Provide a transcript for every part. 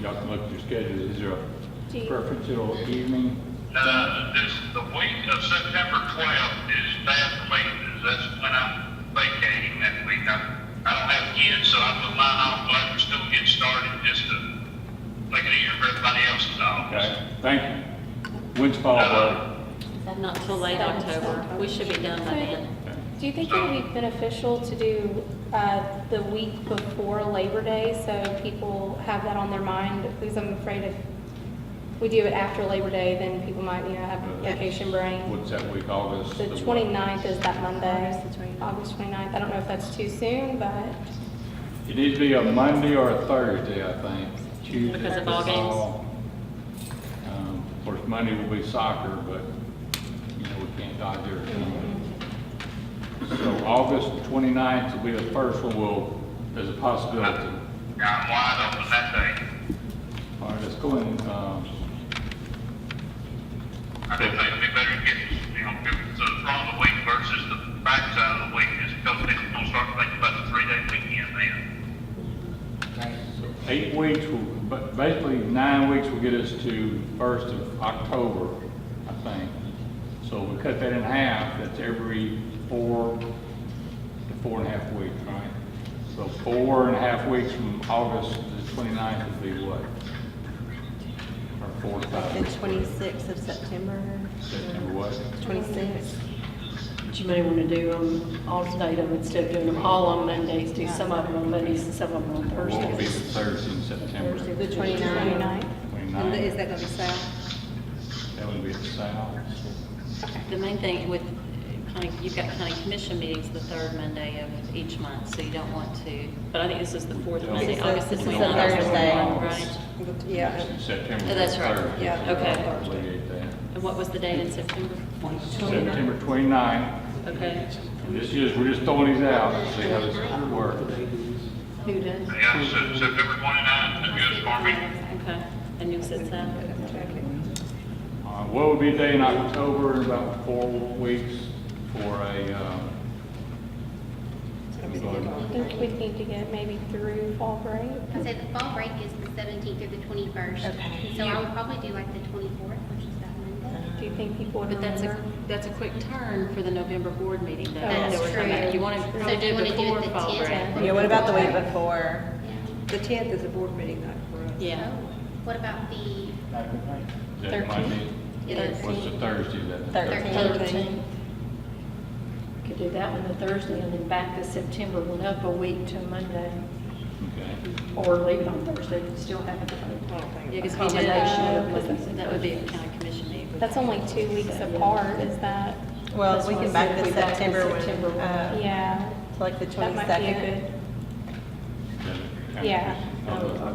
y'all can look at your schedule. Is there a Do you- preference or evening? The week of September 12th is bad for me, because that's when I'm vacating that week. I don't have kids, so I put mine off till after school gets started, just to make it easier for everybody else's off. Okay, thank you. When's fall break? Not till late October. We should be done by then. Okay. Do you think it would be beneficial to do the week before Labor Day so people have that on their mind? Because I'm afraid if we do it after Labor Day, then people might, have vacation brain. What's that week, August? The 29th is that Monday, August 29th. I don't know if that's too soon, but It needs to be a Monday or a Thursday, I think. Tuesday. Because of ball games? Of course, Monday will be soccer, but, we can't dodge everything. So August 29th will be the first one. There's a possibility. I'm wide open that day. All right, let's go in. I do think it'd be better to get, to the front of the week versus the back side of the week, just because people gonna start thinking about the 3-day weekend then. So 8 weeks, but basically 9 weeks will get us to 1st of October, I think. So we cut that in half, that's every 4 to 4.5 weeks, right? So 4.5 weeks from August to the 29th would be what? Or 4 to 5 The weeks. 26th of September. September what? 26th. But you may want to do them, alternate them instead of doing them all on Mondays, do some of them on Mondays and some of them on What will be the Thursdays. Thursday in September? The 29th. 29th. 29th? Is that going to be south? That would be at the south. The main thing with you've got county commission meetings the third Monday of each month, so you don't want to, but I think this is the fourth Monday, August the This is a 29th. Thursday. Right? Yeah. September. Oh, that's right. Thursday. Yeah. Okay. Alleviate that. And what was the date in September? September 29th. Okay. And we're just throwing these out, see how this works. Who does? Yeah, September 29th, that's good for me. Okay. And you said that? What would be a day in October in about 4 weeks for a, I think we need to get maybe through fall break. I said the fall break is the 17th through the 21st. Okay. So I would probably do like the 24th, which is that Monday. Do you think people would But remember? that's a quick turn for the November board meeting, though. That's That we're coming back. true. You want to So probably do do you it wanna do it before the fall 10th? break. Yeah, what about the week before? Yeah. The 10th is a board meeting night for us. Yeah. Oh, what about the is that 13th. Monday? It is. What's the Thursday then? 13th. Could do that one the Thursday and then back the September one up a week to Monday. Okay. Or leave it on Thursday, and still have it. Yeah, because A we did, combination of that would be a county commission meeting. That's only 2 weeks apart, is that? Well, That's we why I can said back if the we back the September September one, one. Yeah, to like the that might be a 22nd. good, yeah.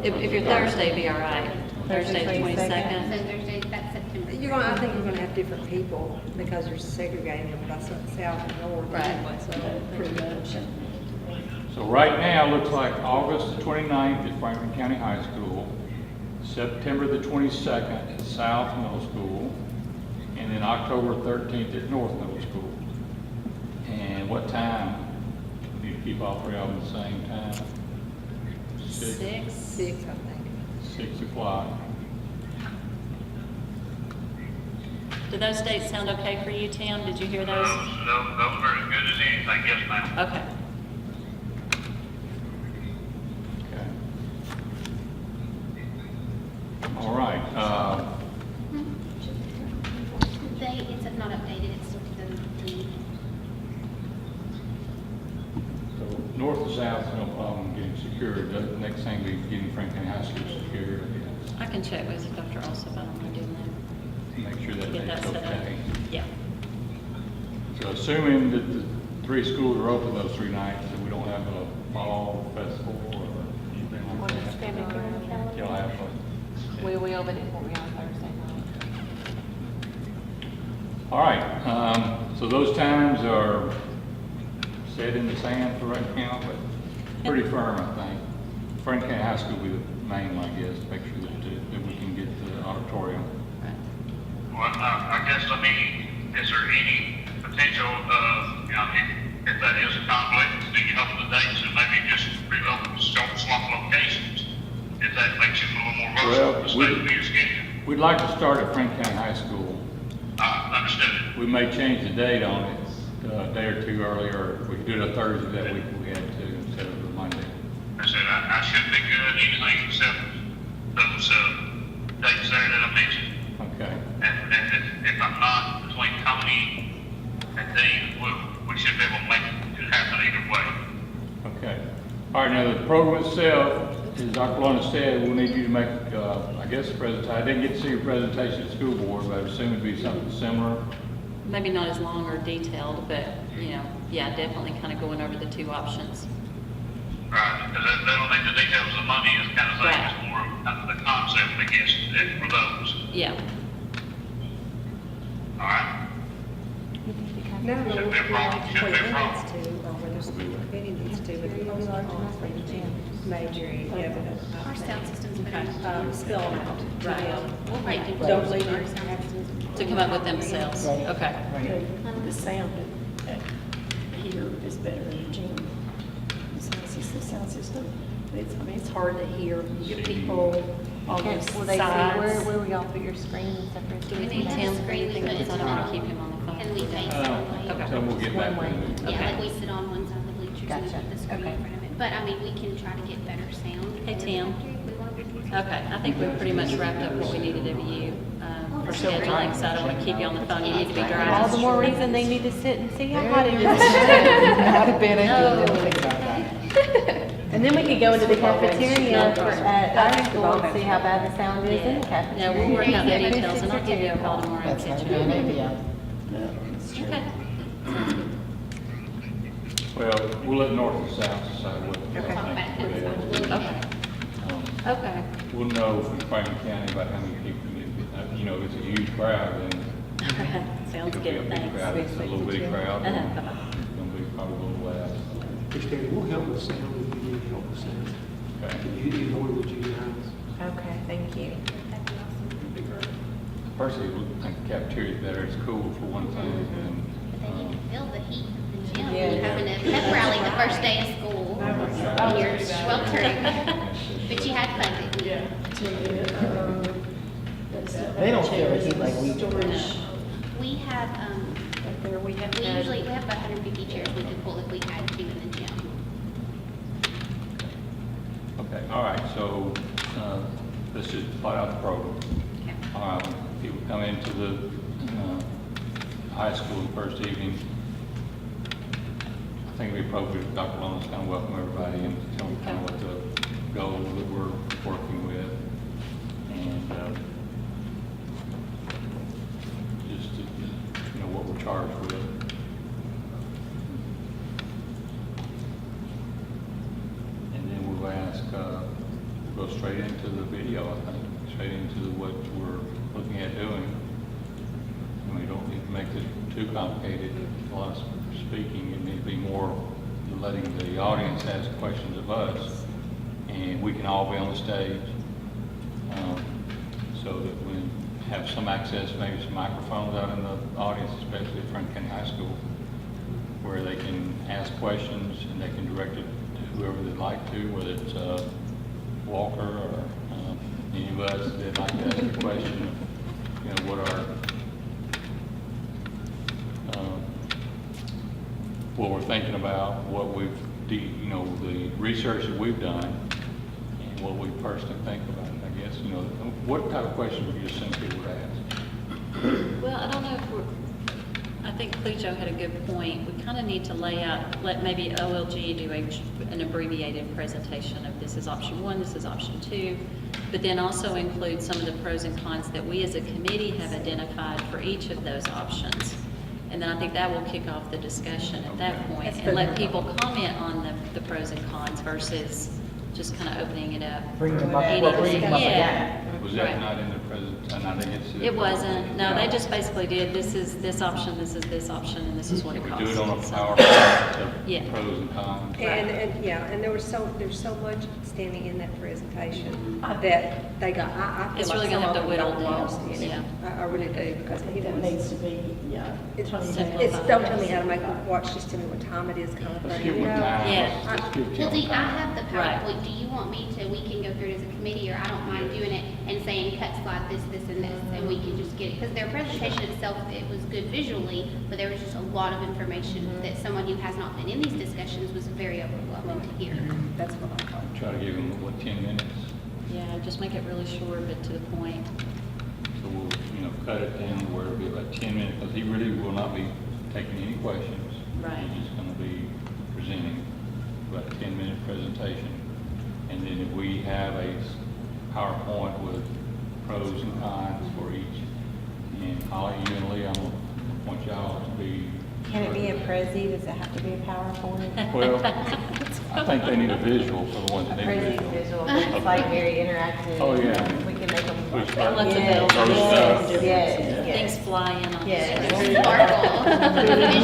If your Thursday be all right, Thursday the 22nd. so Thursday, that's September? I think you're gonna have different people because you're segregating them by south and north. Right. anyway, so Pretty much. So right now, it looks like August the 29th at Franklin County High School, September the 22nd at South Middle School, and then October 13th at North Middle School. And what time? We need to keep all 3 of them at the same time. 6. 6, I think. 6 o'clock. Do those dates sound okay for you, Tim? Did you hear those? Those are as good as anything, yes, ma'am. Okay. Okay. All right. It's not updated, it's still the So north and south, no problem getting secured. The next thing we getting Franklin High School secured, I can check with Dr. Alsop on doing that. make sure that Get that date's set up. okay. Yeah. So assuming that the 3 schools are open those 3 nights, and we don't have a fall festival or anything We'll like just that. maybe put it on the calendar. You'll have one. We will, but it won't be on Thursday night. All right, so those times are set in the sand for right now, but pretty firm, I think. Franklin County High School will be the main one, I guess, to make sure that we can get the auditorium. Well, I guess, is there any potential, if that is a conflict, do you know the dates and maybe just reopen short swap locations? If that makes it a little more Well, Let's wait for your schedule. we'd like to start at Frank County High School. Understood. We may change the date on it a day or two earlier. We could do it a Thursday that week if we had to instead of the Monday. I said, I should be good, anything except those, dates there that I mentioned. Okay. And if I'm not, between Tony and Dean, we should be able to make it happen either way. Okay. All right, now the program itself, as Dr. Lona said, we'll need you to make, I guess, a presentation. I didn't get to see your presentation at school board, but I assume it'd be something similar. Maybe not as long or detailed, but, you know, yeah, definitely kind of going over the two options. Right, because they don't need the details of the money, is kind of thing, Right. it's more of the concept, I guess, for those. Yeah. All right? No, Should be a whether problem, should be a he problem. needs to, or whether the committee needs to, but the most major, yeah, but, Our sound system's better. spill them out. We'll break it. Don't leave Our your sound system. To come up with themselves. Okay. The sound here is better in the gym. The sound system, it's, I mean, it's hard to hear. You get people on the Will they see, where sides. will y'all put your screen and stuff? Do we need to have a screen we put Because I don't want to keep him on the phone. Can we face Uh, one way? So we'll get back to One way. it. Yeah, Okay. like we sit on one side of the bleachers and we Gotcha. put the screen Okay. in front of it. But I mean, we can try to get better sound. Hey, Tim. If we want to. Okay, I think we've pretty much wrapped up what we needed of you for scheduling, so I don't want to keep you on the phone. You need to be driving. All the more reason they need to sit and see how hot it is. Not a bit, I didn't think about that. And then we could go into the cafeteria at our school and see how bad the sound is in the cafeteria. Yeah, we'll work out the details, and I'll give you a call tomorrow and That's catch not you a up. good idea. Okay. Well, we'll let North and South decide what they Talk about it. think. Okay. Um, Okay. We'll know from Franklin County about how many people, you know, if it's a huge crowd, then Sounds it'll be a good, big thanks. crowd. If it's a little bitty crowd, then Uh-huh. it's gonna be probably a little loud. Christine, we'll help with sound if you need help with sound. Okay. You need more with you guys. Okay, thank you. That'd be awesome. Personally, I think the cafeteria is better. It's cool for one thing, and, But then you can feel the heat of the gym, Yeah. having a pep rally the first day of school. And you're sweltering, but you had fun, didn't you? They don't feel the heat like we do. We have, Up there, we have we had- usually, we have about 150 chairs we could pull if we had to in the gym. okay, all right, so, let's just plot out the program. Okay. All right, people come into the, high school the first evening. I think it'd be appropriate if Dr. Lone's kind of welcome everybody and tell them kind of what the goals that we're working with. And, just, you know, what we're charged with. And then we'll ask, we'll go straight into the video, I think, straight into what we're looking at doing. And we don't need to make it too complicated, a lot of speaking, it needs to be more letting the audience ask questions of us, and we can all be on the stage, so that we have some access, maybe some microphones out in the audience, especially at Franklin County High School, where they can ask questions and they can direct it to whoever they'd like to, whether it's Walker or any of us that'd like to ask a question, you know, what we're thinking about, what we've, you know, the research that we've done, and what we personally think about it, I guess, you know, what type of questions would you assume people would ask? Well, I don't know if I think Clejo had a good point. We kind of need to lay out, let maybe OLG do an abbreviated presentation of this is option one, this is option two, but then also include some of the pros and cons that we as a committee have identified for each of those options. And then I think that will kick off the discussion at that point and let people comment on the pros and cons versus just kind of opening it up. Bring them up, Any- well, bring them up Yeah. again. Was that Right. not in the present, and I think it's. It wasn't, no, they just basically did, this is this option, this is this option, and this is what it We costs. do it on a So- PowerPoint, Yeah. the pros and cons. And, yeah, and there's so much standing in that presentation that they got, I feel It's like really some gonna of have to them got whittle down, lost in it. yeah. I really do, because it That was, needs to be, yeah. it's, toned Simple. down. don't tell me how to make them watch, just tell me what time it is kind of Let's thing. give you them know? time. Yeah. Let's give Well, them I time. have the Right. PowerPoint, do you want me to, we can go through it as a committee, or I don't mind doing it and saying cut slide this, this, and this, and we can just get it, because their presentation itself, it was good visually, but there was just a lot of information that someone who has not been in these discussions was very overwhelming to hear. That's what I thought. Try to give them, what, 10 minutes? Yeah, just make it really short, but to the point. So we'll, cut it down where it'll be about 10 minutes, because he really will not be taking any questions. Right. He's just gonna be presenting about a 10-minute presentation. And then if we have a PowerPoint with pros and cons for each, and Holly, you and Lee, I'm gonna point y'all to be. Can it be a Prezi? Does it have to be a PowerPoint? Well, I think they need a visual for the ones A that need a Prezi's visual. visual, it's like very interactive. Oh, yeah. We can make them. Which Lots of Yes, bells and yes, whistles. yes, Things yes. fly in on Yes. the screen. Sparkle.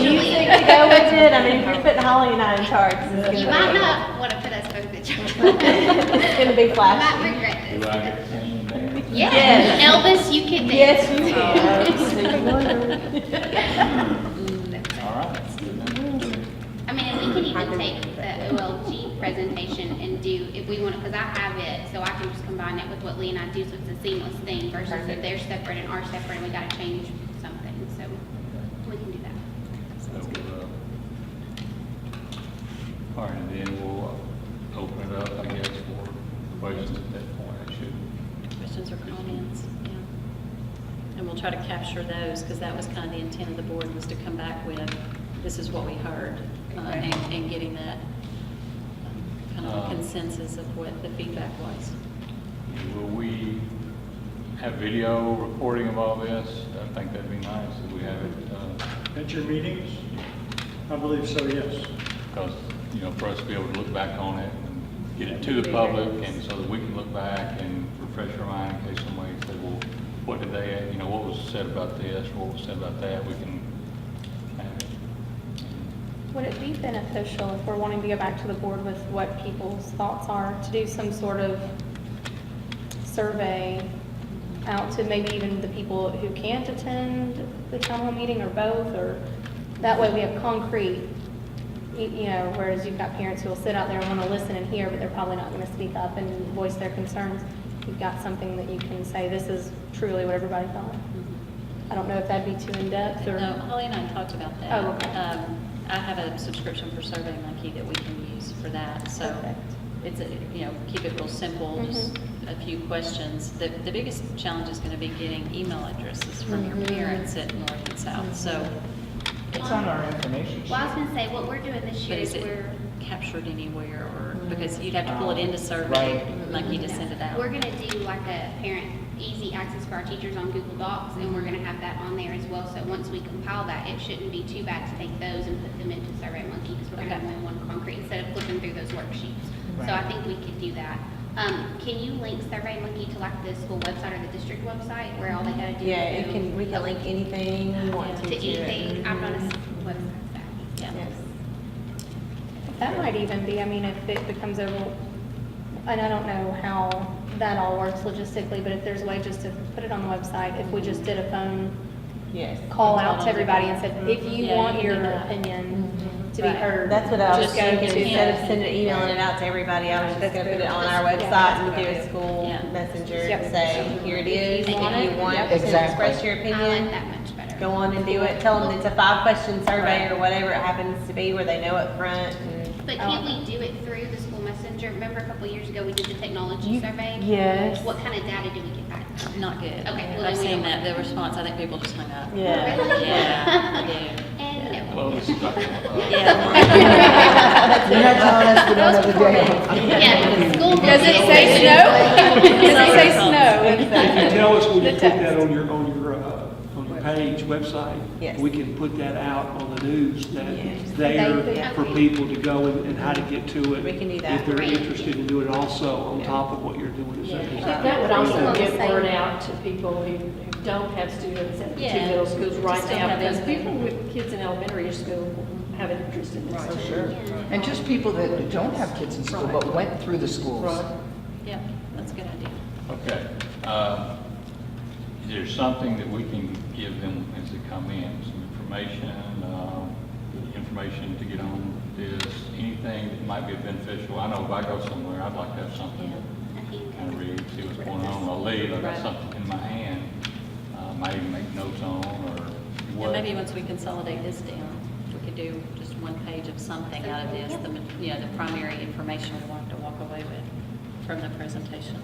Music to go with it, I mean, if you're putting Holly and I in charge, it's gonna You might not want to put us both in charge. It's gonna be I flashy. might regret Do this. I get to sing and dance? Yes, Yes. Elvis, you can Yes, dance. you can. All right. I mean, and we can even take the OLG presentation and do, if we want to, because I have it, so I can just combine it with what Lee and I do, so it's a seamless thing versus if they're separate and are separate and we got to change something, so we can do that. So, all right, and then we'll open it up, I guess, for questions at that point. I should. Questions or comments, yeah. And we'll try to capture those, because that was kind of the intent of the board, was to come back with, this is what we heard, and getting that kind of consensus of what the feedback was. Will we have video recording of all this? I think that'd be nice if we have it, At your meetings? I believe so, yes. because, for us to be able to look back on it and get it to the public, and so that we can look back and refresh our mind in case somebody said, well, what did they, what was said about this, or what was said about that, we can have it. Would it be beneficial if we're wanting to go back to the board with what people's thoughts are, to do some sort of survey out to maybe even the people who can't attend the town hall meeting, or both, or that way we have concrete, whereas you've got parents who will sit out there and want to listen and hear, but they're probably not going to speak up and voice their concerns. You've got something that you can say, this is truly what everybody thought. I don't know if that'd be too in-depth, or. No, Holly and I talked about that. Oh, okay. I have a subscription for SurveyMonkey that we can use for that, so Perfect. it's, keep it real simple, just a few questions. The biggest challenge is gonna be getting email addresses from your parents at North and South, so. It's on our information sheet. Well, I was going to say, what we're doing this But year is is it captured anywhere, or, because you'd have to pull it into Survey, Monkey to send it out. We're gonna do like a parent easy access for our teachers on Google Docs, and we're gonna have that on there as well, so once we compile that, it shouldn't be too bad to take those and put them into SurveyMonkey, because we're gonna have them in one concrete instead of flipping through those worksheets. So I think we could do that. Can you link SurveyMonkey to like the school website or the district website, where all they gotta do Yeah, is it go can, we can link anything we want to to anything? I'm not a Mhm. website staff. Yeah. Yes. That might even be, if it becomes over, and I don't know how that all works logistically, but if there's a way just to put it on the website, if we just did a phone Yes. call out to everybody and said, if you Yeah, want you can your do that. opinion to be Right. heard. That's what I was just go thinking, to- instead of emailing it out to everybody, I was just gonna put it on our website and do a school Yeah. messenger and Yep. say, here it is, If you want if it, you want yep. to Exactly. express your I like opinion, that much better. go on and do it, tell them it's a 5-question survey or whatever it happens to be, where they know up front. But can't we do it through the school messenger? Remember a couple years ago, we did the technology survey? Yes. What kind of data do we get back? Not good. Okay, well, I've then we seen don't- that, the response, I think people just hung up. Yeah. Really? Yeah, I do. And no. Well, this is not, Yeah. You're not telling us we don't have a day. Yeah, the school. Does it board say is- snow? Does it say snow? If you tell us when you The put text. that on your page, website, Yes. we can put that out on the news, that Yes. it's there They- for people to go and how to get to it. We can do that. If they're Great. interested in doing it also on top of what you're doing. Is that- Yeah. is that- That would also on the give same- word out to people who don't have students at the two Yeah. middle schools right Just don't now, have because anything. people with kids in elementary school have an interest in this. Oh, too. sure. And just people that don't have kids in school, but went through the schools. Right. Yeah, that's a good idea. Okay. Is there something that we can give them as they come in? Some information to get on this, anything that might be beneficial? I know if I go somewhere, I'd like to have something to kind of read, see what's going on. I'll leave, I got Right. something in my hand, might even make notes on or And what. maybe once we consolidate this down, we could do just one page of something out of this, the primary information we want to walk away with from the presentation.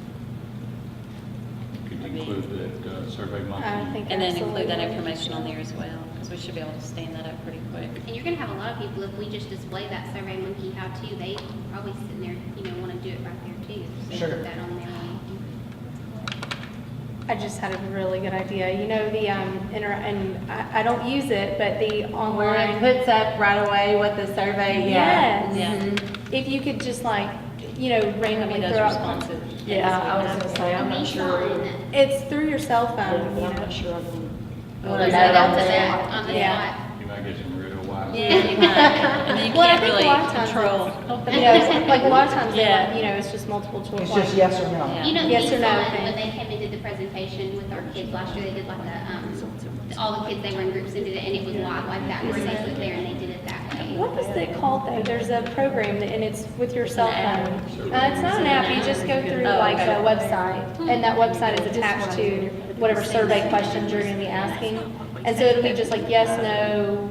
Could include that survey monkey. I think And then include that absolutely. information on there as well, because we should be able to stand that up pretty quick. And you're gonna have a lot of people, if we just display that Survey Monkey how-to, they probably sitting there, wanna do it right there too. So Sure. put that on there. I just had a really good idea. You know, the, and I don't use it, but the Where it online. puts up right away what the survey, Yes. Yeah. If you could just like, I randomly mean, those throw out. responsive. Yeah, I was gonna say, I'm not sure. It's through your cell Yeah, phone, but I'm not sure I'm gonna. Wanna Put know it that onto there? that, on the Yeah. spot. You might get some real wild. Yeah, you might. And then you Well, I can't think a really lot of times control. it's, like a lot of times, Yeah. it's just multiple choice. It's just yes or no. Yeah. Yes or no Nissan, thing. when they came and did the presentation with our kids last year, they did like all the kids, they were in groups and did it, and it was live like that, where they sit there and they did it that way. What is it called though? There's a program and it's with your cell phone. It's not an app, you just go through Oh, like okay. a website and that website is attached to whatever survey questions you're gonna be asking. And so it'll be just like yes, no,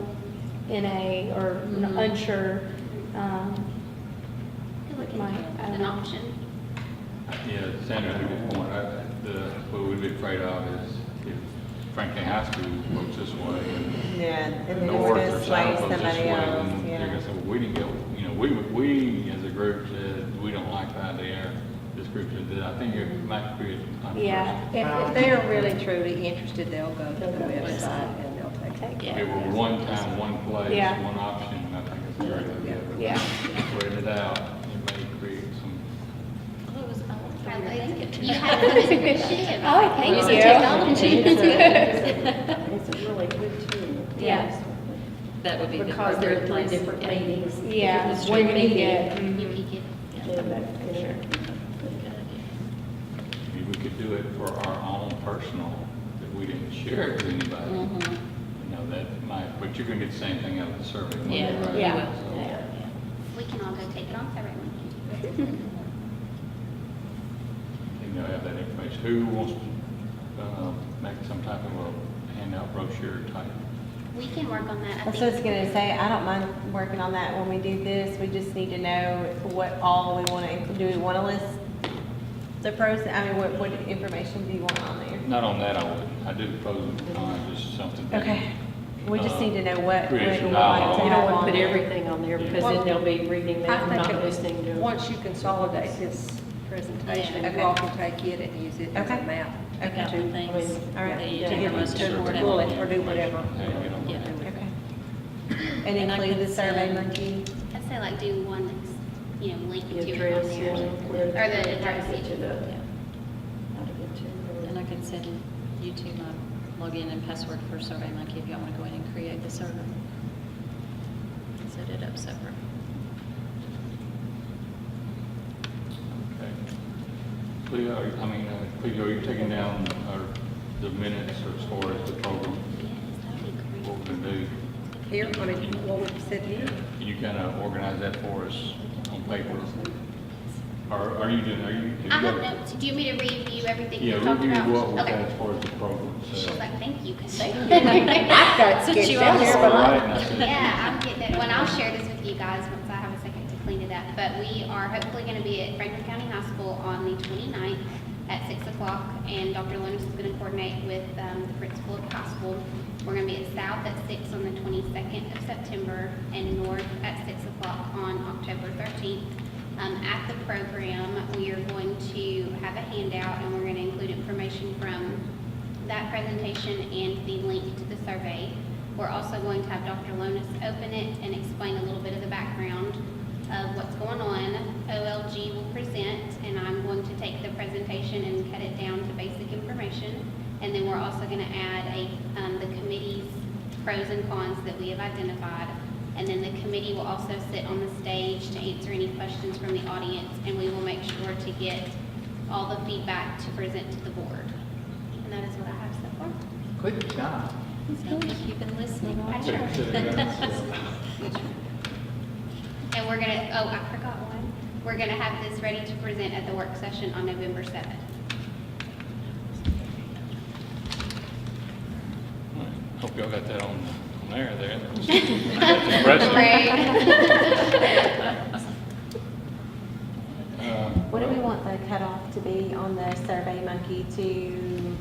NA, or unsure. I don't An know. option. Yeah, Sandra had a good point. What we'd be afraid of is if Franklin High School votes this way and Yeah, and the then it's North gonna or sway South votes this somebody way, else, then they're yeah. gonna say, well, we didn't go, we as a group said, we don't like the idea. This group said that. I think it might create some controversy. Yeah. If they're really truly interested, they'll go to the website and they'll take it. If it were one time, one place, Yeah. one option, I think it's a great idea. Yeah. Spread it out, it may create some. Well, it was, I like how Probably. you're thinking. You have some initiative. Oh, thank Use you. the technology. It's a really good tool. Yeah. That would be the Because there are three appropriate place. different Yeah. meetings. Yeah, Different when you need meeting. it. You Mhm. peek it. And that, Sure. Maybe we could do it for our own personal, that we didn't share it with anybody. Mhm. That might, but you're gonna get the same thing out of the survey. Yeah, right? you Yeah. will. So- Yeah. We can all go take it on Survey Monkey. Have that information. Who wants to make some type of a handout brochure type? We can work on that. I was just gonna say, I don't mind working on that when we do this, we just need to know what all we wanna include. Do we wanna list the pros, what information do you want on there? Not on that, I do the pros and cons, just something. Okay, we just need to know what Create we some would like dialogue. to You don't have want on to put there. everything on there, because then they'll be reading that and not listening to it. Once you consolidate this presentation, Yeah. you all can take it and use it as a Okay. map. Pick out the I mean, things all right. that you Yeah, think are give most it to important. bullet or do whatever. How you get on Yeah. that. Okay. And And I include can the survey um, send- monkey. I'd say like do one that's, linking The to it address, on yeah, there. where Or the how to address. get to the, Yeah. how to get to the. And I can send you to my login and password for SurveyMonkey if y'all want to go ahead and create the server. Set it up separate. Okay. Cleo, Cleo, are you taking down the minutes as far as the program, what we're gonna do? Here, what we said here. Can you kind of organize that for us on paper? Or are you doing, I have notes. Do you want me to review everything we Yeah, talked review about? what we've got Okay. as far as the program. She's So. like, thank you. 'cause- I've got Since sketched you out are here, All but right, and I said- Yeah, I'm getting it. Well, I'll share this with you guys once I have a second to clean it up. But we are hopefully going to be at Franklin County High School on the 29th at 6 o'clock. And Dr. Lunas is going to coordinate with the principal of the high school. We're going to be at South at 6 on the 22nd of September and North at 6 o'clock on October 13th. At the program, we are going to have a handout and we're going to include information from that presentation and the link to the survey. We're also going to have Dr. Lonis open it and explain a little bit of the background of what's going on. OLG will present, and I'm going to take the presentation and cut it down gonna add the committee's pros and cons that we have identified. And then the committee will also sit on the stage to answer any questions from the audience, and we will make sure to get all the feedback to present to the board. And that is what I have so far. Good job. Sounds like you've been listening. I try. And we're gonna, oh, I forgot one. We're gonna have this ready to present at the work session on November 7th. Hope y'all got that on there. That's impressive. What do we want the cutoff to be on the Survey Monkey to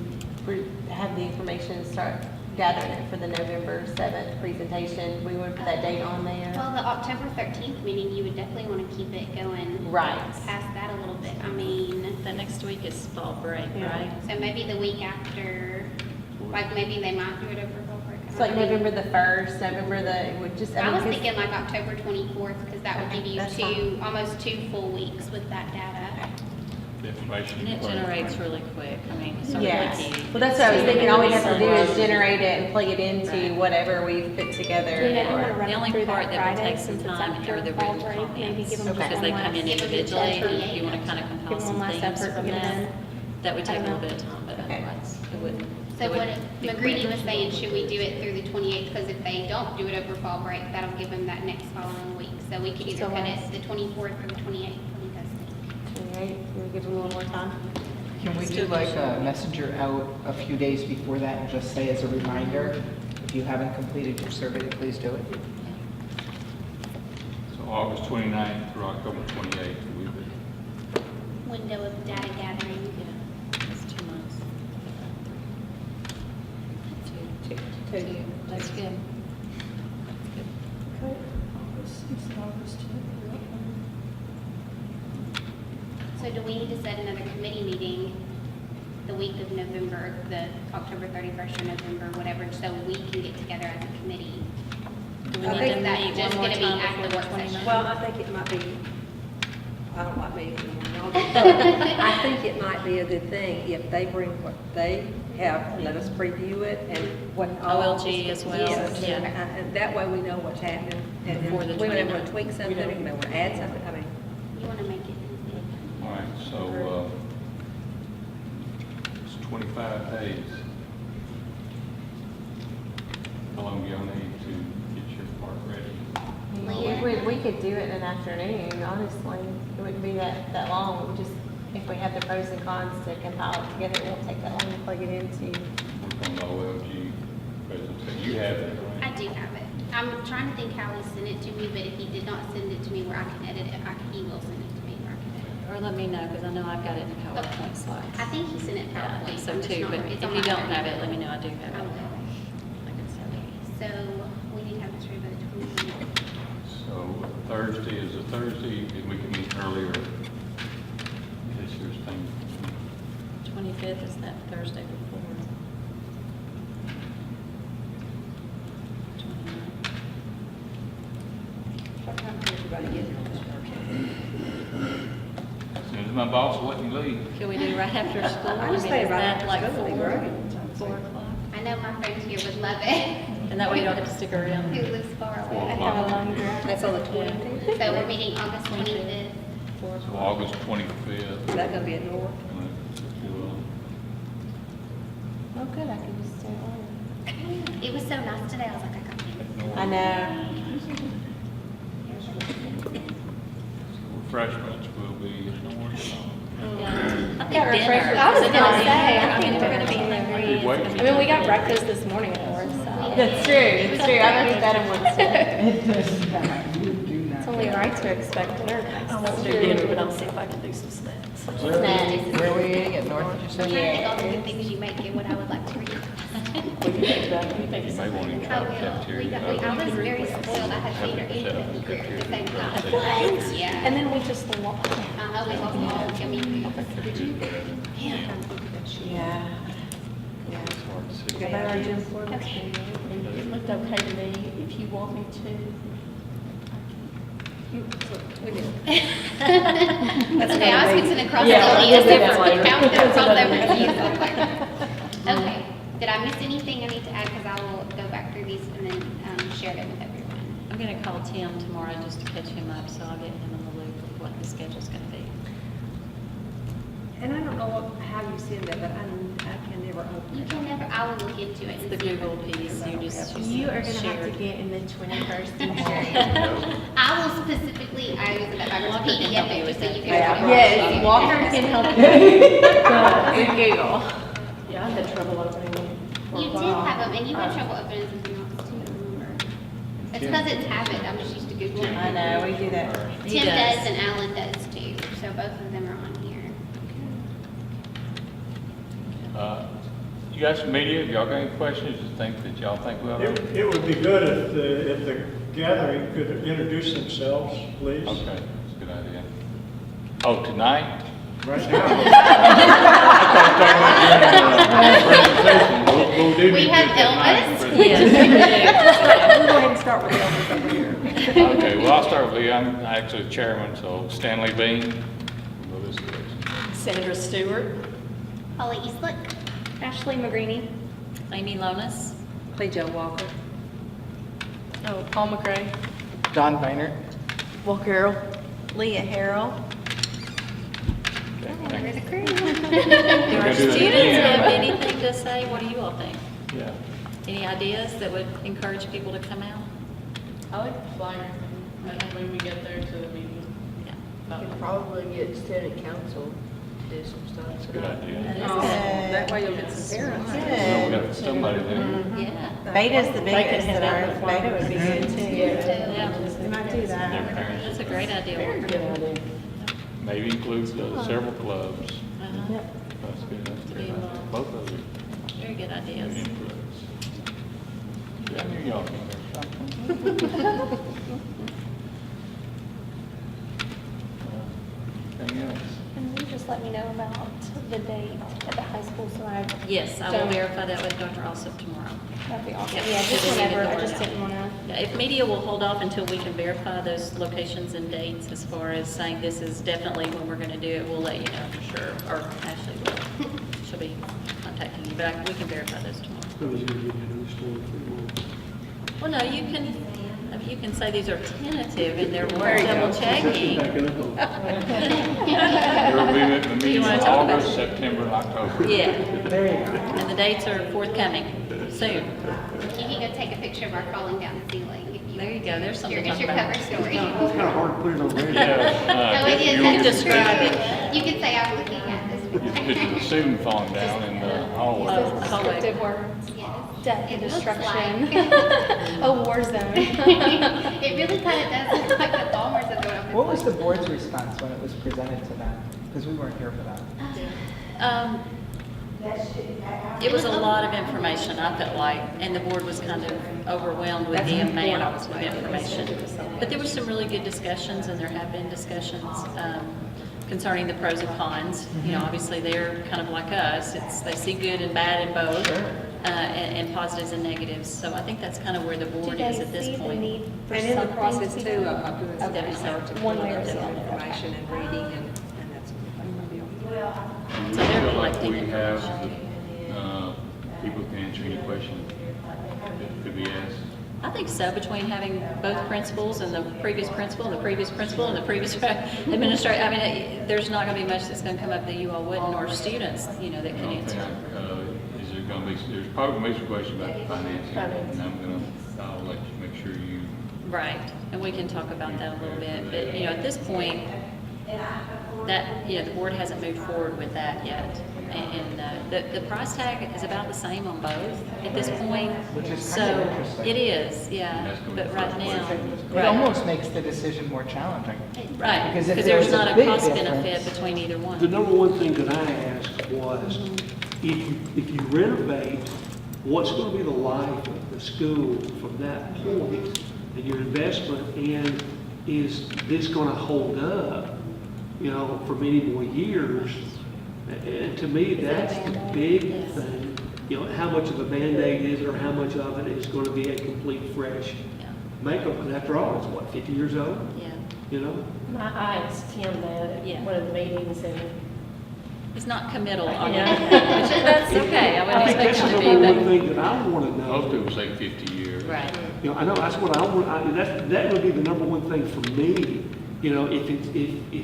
have the information start gathering it for the November 7th presentation? We would put that date on there. Well, the October 13th meeting, you would definitely want to keep it going. Right. Past that a little bit. I mean, The next week is fall break, Yeah. right? so maybe the week after, like maybe they might do it over fall break. It's like November the 1st, November the, it would just, I was 'cause- thinking like October 24th, because that would Okay, give you that's almost 2 full weeks with that data. The information. And it generates really quick. I mean, it's really Yes. key. Well, that's what I was thinking. All we have to do is Right. generate it and plug it into Right. whatever we've put together. Do you want to or- run The only through part that that would Friday take some since it's time after are the fall written break? Maybe comments. give them Okay. Because they one come in last- Give them individually, effort. you want to kind of compile Give some one last themes effort from to get that. in. That would take a I little know. bit of time, but Okay. otherwise, it wouldn't. So it what would be McGreedy quick. was saying, should we do it through the 28th? Because if they don't do it over fall break, that'll give them that next following week. So we could either So cut last- it the 24th or the 28th. What do you guys think? 28, can we give them a little more time? Can we do like a messenger out a few days before that and just say as a reminder, if you haven't completed your survey, please do it? So August 29th through October 28th, we would. Window of data gathering. Yeah, it's 2 months. Two. That's good. That's good. Okay. It's August 10th. So do we need to set another committee meeting the week of November, the October 31st or November, whatever, so we can get together as a committee? Do we I need think to that meet just one more gonna be time at before the the work 29th? session? Well, I think it might be, I don't like meeting anymore. I think it might be a good thing if they bring what they have, and let us preview it and what all. OLG as well, Yes, yeah. and that way we know what's happening. And Before the we may want 29th. to tweak something, we may want to add something, I mean, You want to make it easy? All right, so, it's 25 days. How long do y'all need to get your part ready? We could do it in an afternoon, honestly. It wouldn't be that long. Just, if we have the pros and cons to compile it together, it won't take that long to plug it into. Work on the OLG presentation. You have it, I right? do have it. I'm trying to think how he sent it to me, but if he did not send it to me where I can edit it, he will send it to me where I can edit it. Or let me know, because I know I've got it in PowerPoint slides. I think he sent it Yeah, I PowerPoint. think so I'm just too, not- but it's if on you my don't other have it, email. let me know, I do have I it. will. I can send it. So we need to have this ready by the 29th. So Thursday is a Thursday, and we can meet earlier. This year's thing. 25th is that Thursday before. 29th. what time can everybody get here on this Thursday? As soon as my boss will let me leave. Can we do right after school? I just mean, say is right that after like school would be 4 great. 4 o'clock? I know my friends here would love it. And that way you don't have to stick around. Who lives far Four away. I have a long drive. That's on the 25th? So we're meeting August 25th. So August 25th. Is that gonna be at North? Oh, good, I can just stay on. It was so nice today. I was like, I got it. I know. Refreshments will be north. Yeah. I think Got dinner. refreshments. I was Is it gonna dinner? say, I I mean, think we're gonna be dinner. hungry. I mean, we got breakfast this morning at work, so That's true, it's true. I don't eat that in one sitting. You do not. it's only right to expect dinner. I won't do dinner, but I'll see if I can do some snacks. Where were you eating at North, did you I'm say? trying to think all the good things you make and what I would like to read. What do you think about it? You think You it's may want to I try the will. cafeteria. I was very spoiled. I had senior and fifth career at the same time. Yeah. And then we just lost. We lost all yummy food. Yeah. Yeah. It's How about our gym floor? Okay. It looked okay to me, if you want me to. We did. That's okay. I was fixing to cross Yeah, the we'll do that separate later. account. That's all over to you. Okay. Did Did I miss anything I need to add? Because I will go back through these and then share them with everyone. I'm gonna call Tim tomorrow just to catch him up, so I'll get him in the loop of what the schedule's gonna be. And I don't know how you send that, but I can never open You it. can never, I will look into it. It's and the see. Google piece, You are gonna have to shared. get in the 21st century. I will specifically, I was about to Walker can help PDF you it with just so that. you can. Yes, Walker can help you with Google. Yeah, I had trouble opening it for a You did while. have them, and you had trouble opening something else too, I remember. It's because it's habit, I'm just used to Googling. I know, we do that. He Tim does. does and Alan does too, so both of them are on here. You got some media, if y'all got any questions, you think that y'all think we ought to? It would be good if the gathering could introduce themselves, please. Okay, that's a good idea. Oh, tonight? Right now. We have Elvis. Yes, We'll go ahead and start with Elvis over here. Okay, well, I'll start with Lee. I'm actually the chairman, so Stanley Bean. We'll go this direction. Sandra Stewart. Holly Eastlick. Ashley McGreeny. Amy Lonis. Clay Joe Walker. Oh, Paul McRae. Don Viner. Walker Harrell. Leah Harrell. Okay, There's thank a you. crew. Do our We're gonna do that students again. have anything to say? What do you all think? Yeah. Any ideas that would encourage people to come out? I like the flyer when we get there to the meeting. Yeah. Could probably get Senate Council to do some stuff. That's a good idea. That is Oh, good. that way you'll get some parents. Well, we Good. got somebody there. Yeah. Beta's the They can biggest hand that out are, the flyers. Beta would be good too. Yeah. We might do Their that. parents. That's a great idea. Very Walker. good idea. Maybe include several clubs. Uh-huh. That's good. That's To good. be involved. Both of you. Very good ideas. Good influence. Yeah, I knew y'all came there. Anything else? And you just let me know about the date at the high school, so I. Yes, I will don't- verify that with Dr. Alsop tomorrow. That'd be awesome. Yep. Yeah, just So we can get whenever, the I word just out. didn't wanna. Yeah, if media will hold off until we can verify those locations and dates as far as saying this is definitely when we're going to do it, we'll let you know for sure. Or Ashley will. She'll be contacting you, but we can verify those tomorrow. I was gonna give you another story for you. Well, no, you can, I mean, you can say these are tentative and they're There worth you go. double checking. Backing up on. There will be a meeting wanna in talk about August, it? September, and October. Yeah, There you go. and the dates are forthcoming soon. You can go take a picture of our falling down the ceiling. if There you go. There's something to It's your talk cover about. story. It's kind of hard to put it on radio. Yeah, Oh, it is. you'll You get describe the it. You can say I'm looking at this picture. picture. It's the student falling down in the hallway. Oh, hallway. Descriptive words. Yes. Death and It looks destruction. like- A war zone. It really kind of does look like the bombers that go up. What was the board's response when it was presented to them? Because we weren't here for that. It was a lot of information, I felt like, and the board was kind of overwhelmed with the amount of information. But there were some really good discussions, and there have been discussions concerning the pros and cons. You know, obviously, they're kind of like us. They see good and bad in both, and positives and negatives. So I think that's kind of where the Do board they is at this see the point. need for And in the something process to be too, done? of doing some Okay. research and One pulling way or up the different other. information and reading and that's what I'm going to be on. We So they're feel like collecting we have, information. people can answer any question that could be asked. I think so, between having both principals and the previous principal and the previous principal and the previous administrator. I mean, there's not going to be much that's going to come up that you all wouldn't, or students, you know, that can answer. Is there gonna be, there's probably gonna be some question about the financing, and I'll let you make sure you. Right, and we can talk about that a little bit, but, you know, at this point, that, you know, the board hasn't moved forward with that yet. And the price tag is about the same on both at this point. Which is So, kind of interesting. it is, yeah, That's gonna be but right the now. first question. It almost makes the decision more challenging. Right, Because if because there there's was a not a big cost difference- benefit between either The one. number one thing that I asked was, if you renovate, what's going to be the life of the school from that point, and your investment, and is this going to hold up, you know, for many more years? And to me, that's the big thing, you know, how much of a Band-Aid is it, or how much of it is going to be a complete fresh Yeah, makeup, because after all, it's what, 50 years old, yeah. you know? I asked Tim that Yeah. at one of the meetings, and He's not committal on it, Yeah. which is, that's okay. I I wouldn't think that's expect the him to number be, one thing that I want to Most know. people say 50 years. but, right. You know, I know, that's what I want, that would be the number one thing for me. You know, if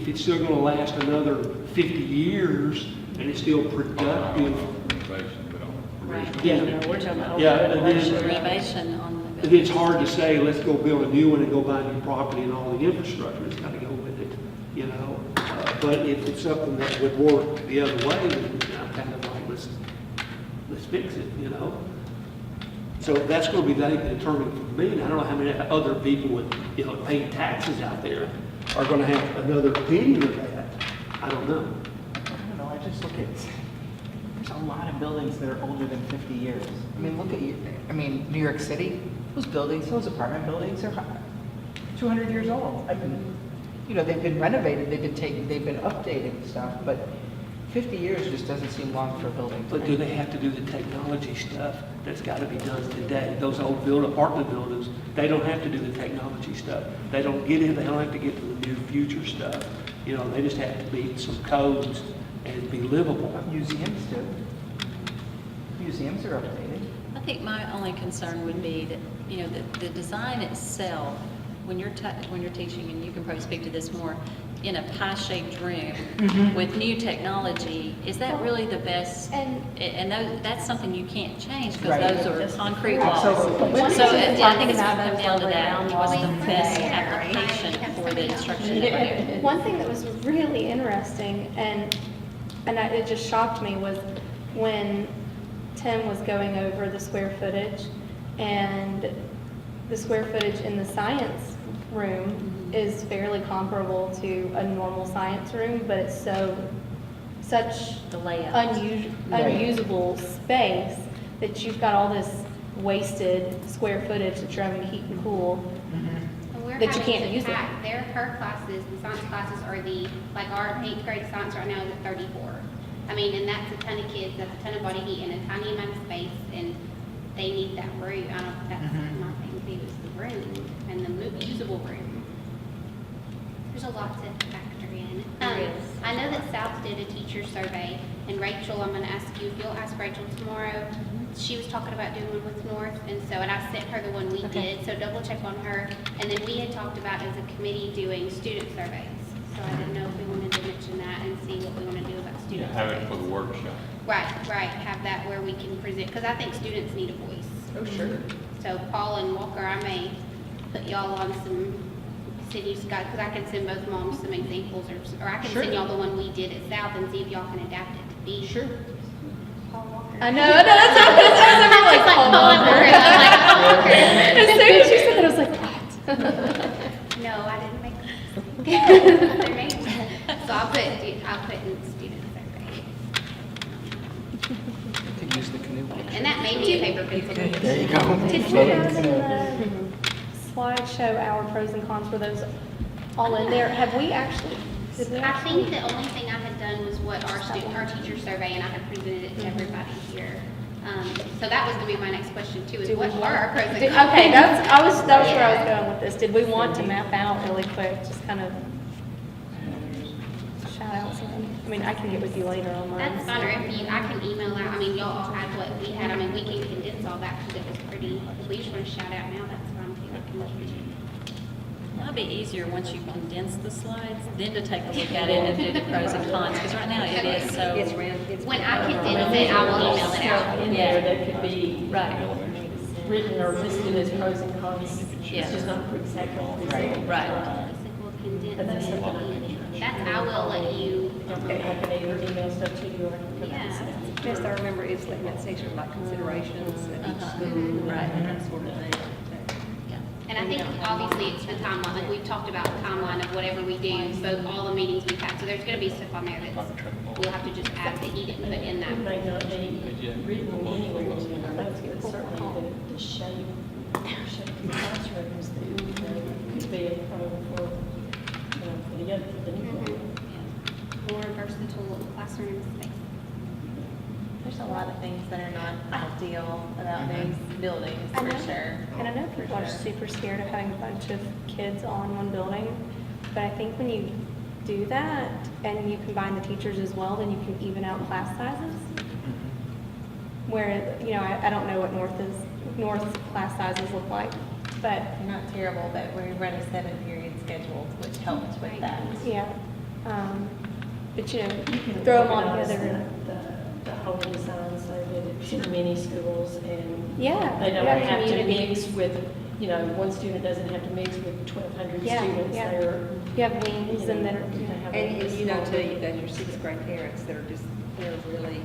it's still gonna last another 50 years and it's still productive. Renovation, but on Right. original. Yeah. We're talking about. Yeah, and then- Renovation on the And building. it's hard to say, let's go build a new one and go buy new property and all the infrastructure that's gotta go with it, you know? But if it's something that would work the other way, then I'm kind of like, let's fix it, you know? So that's gonna be determined for me, and I don't know how many other people with, you know, paying taxes out there are gonna have another opinion of that. I don't know. I don't know, I just look at, there's a lot of buildings that are older than 50 years. I mean, look at you, I mean, New York City, those buildings, those apartment buildings are 200 years old. I mean, you know, they've been renovated, they've been updated and stuff, but 50 years just doesn't seem long for a building. to But me. do they have to do the technology stuff that's gotta be done today? Those old apartment buildings, they don't have to do the technology stuff. They don't get in, they don't have to get to the new future stuff. You know, they just have to meet some codes and be livable. Museums do. Museums are updated. I think my only concern would be that, you know, the design itself, when you're teaching, and you can probably speak to this more, in a pie-shaped room with new technology, is that really the best? And- That's something you can't change because Right. those are concrete walls. Absolutely. So One thing I think it's about going to come those down to lovely that, round what's the walls. best Yeah. application for the instruction that we're doing. One thing that was really interesting it just shocked me was when Tim was going over the square footage, and the square footage in the science room is fairly comparable to a normal science room, but it's such The layout. Right. unusable space that you've got all this wasted square footage that you're having to heat and cool. And we're That you having can't to use it. pack her classes, the science classes are like our 8th grade science right now is at 34. I mean, and that's a ton of kids, that's a ton of body heat in a tiny amount of space, and they need that room. I don't, that's my thing too, is the room and the usable room. There's a lot to factor in. There is. I know that South did a teacher survey, and Rachel, I'm gonna ask you, if you'll ask Rachel tomorrow, she was talking about doing one with North, and I sent her the one we did, so double check on her. And then we had talked about as a committee doing student surveys, so I didn't know if we wanted to mention that and see what we wanna do about Yeah, student have surveys. it for the workshop. Right, have that where we can present, because I think students need a voice. Oh, sure. So Paul and Walker, I may put y'all on some, send you Scott, because I can send both moms some examples, or I can Sure. send y'all the one we did at South and see if y'all can adapt it to be. Sure. Paul Walker. I know, that's what I was like, Paul Paul Walker. Walker. I'm like, Paul Walker. As soon as she said that, I was like, what? No, I didn't make that. Their names. So I'll put in student survey. Could use the canoe picture. And that may be a paper pencil. There you go. Did you have in the slideshow our pros and cons, were those all in there? Have we actually, did we I actually? think the only thing I had done was what our teacher survey, and I had presented it to everybody here. So that was gonna be my next question too, is Do we what are our pros and did- cons? Okay, that was where I was going with this. Did we want to map out really quick, just kind of shout out some? I mean, I can get with you later on mine. That's fine, or if I can email out, I mean, y'all all had what we had, I mean, we can condense all that because it was pretty, if we just want to shout out now, that's fine too. I can- It'll be easier once you condense the slides, then to take a look at it and do the pros and cons, because right now it is so. When I condense it, I will email it out. In there that could be Right. written or listed as pros and cons. Yeah. It's just not exactly. Right. Physical condense. That's, I will let you, Okay, I can either email stuff to you or I can put it yeah. in. Best I remember is like that section like considerations at each school. Right. And that sort of thing. And I think obviously it's the timeline, like we've talked about the timeline of whatever we do, both all the meetings we've had. So there's gonna be stuff on there that we'll have to just add that he didn't put in It that. may not be written anywhere in our notes, but certainly the shape of classrooms that could be a pro for, for the young, for the new people. More versatile classroom space. There's a lot of things that are not ideal about these buildings, I for know. sure. And I know people are super scared of having a bunch of kids on one building, but I think when you do that, and you combine the teachers as well, then you can even out class sizes. Where, you know, I don't know what North's class sizes look like, but, They're not terrible, but we run a 7-period schedule, which helps with that. yeah. But, you know, You can throw them all organize together. The whole design so that it's in mini schools and Yeah, they don't yeah, have to community. mix with, you know, one student doesn't have to mix with 1,200 Yeah, students. yeah. They're, You have wings and then, you know, have a And you know, small too, you group. got your sixth grade parents that are just, they're really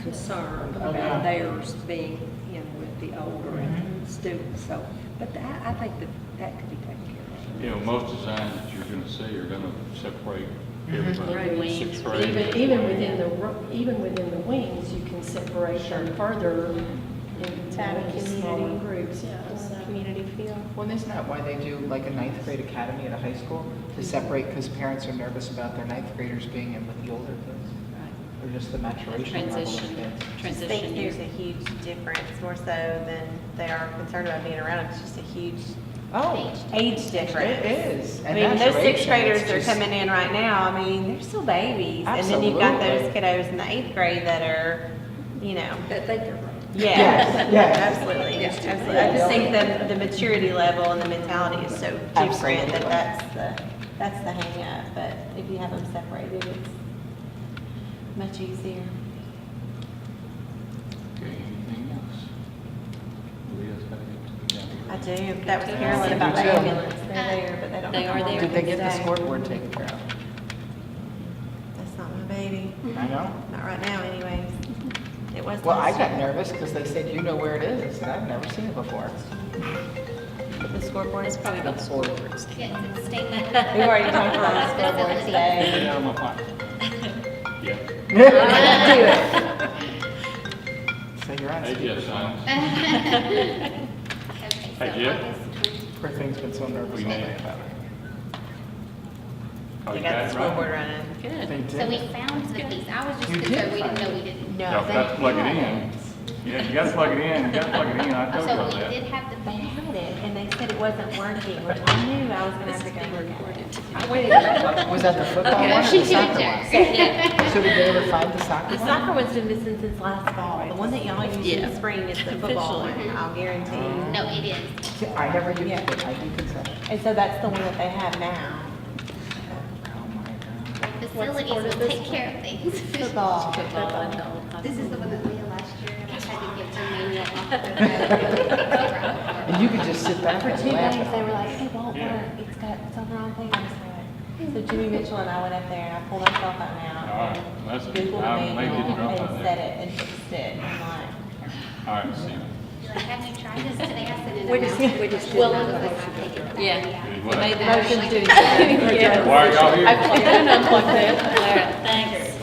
concerned Oh, yeah. about theirs being, you know, with the older students, so, but I think that could be taken care of. You know, most designs that you're gonna see are gonna separate everybody. Right. Wings. Sixth grade. Even within the wings, you can separate them further To have a into smaller community. groups, yeah. so. community feel. Well, isn't that why they do like a 9th grade academy at a high school? To separate, because parents are nervous about their 9th graders being in with the older kids? Or just the maturation level of Transition, kids? I think transition there's a year. huge difference, more so than they are concerned about being around. It's just a huge Oh, age difference. it is. I And mean, those sixth maturation, graders it's that are just- coming in right now, I mean, they're still babies. And then you've got those Absolutely. kiddos in the 8th grade that are, you know, That think they're right. yeah, yes. absolutely, absolutely. I just think that the maturity level and the mentality is so different Absolutely. that that's the hang up. But if you have them separated, it's much easier. Okay, anything else? Leah's got to get down. I do. That was Carolyn I about do the too. ambulance. They're there, but they don't. They have are them there. Did they get the today. scoreboard taken care of? That's not my baby. I know. Not right now, anyways. It was. Well, I last got year. nervous because they said, you know where it is. I said, I've never seen it before. The scoreboard It's is probably about scoreboards. Yes, it's statement. We've already talked about the scoreboard Get today. it out of my pocket. Yeah. So you're on Hey, speaker. Jeff, signs. Okay, so Hey, Jeff. August Poor thing's been so nervous We all need day it. about it. Oh, They you got the it right? scoreboard running. Good. They So we did. found the piece. I was just You did concerned, we find didn't know it. we didn't. No, Y'all forgot to plug it in. Yeah, you gotta plug it in, you gotta plug it in, I told So y'all we that. did have the They piece. had it, and they said it wasn't working, which I knew I was gonna have to go look at it. I went in there. Was that the football one or She the did soccer it. one? So did they ever find the soccer The one? soccer one's been missing since last fall. The one that y'all use in Yeah. the spring is the football Officially. one, I'll guarantee. No, it is. See, I never used Yeah. it, I do concession. And so that's the one that they have now. Oh my God. Facilities sport is will this take care of things. Football. This is the one that Leah last year, I had to get her manual off. And you could just sit back For and 2 laugh. days, they were at like, it. it won't Yeah. work, it's on the wrong thing. I was like, so Jimmy Mitchell and I went up there and I pulled my cell phone out. All right, and that's good. Googled I'll the make it manual drop out and there. set it and fixed it. And I'm like, All right, see you. You're like, have you tried this today? I sent it. We just Well, did I was not like, have I'll take it back. Yeah. Did We what? made the motion motion. to adjourn. Yes. Why are y'all here? I plugged it in and unplugged it. All right, thanks.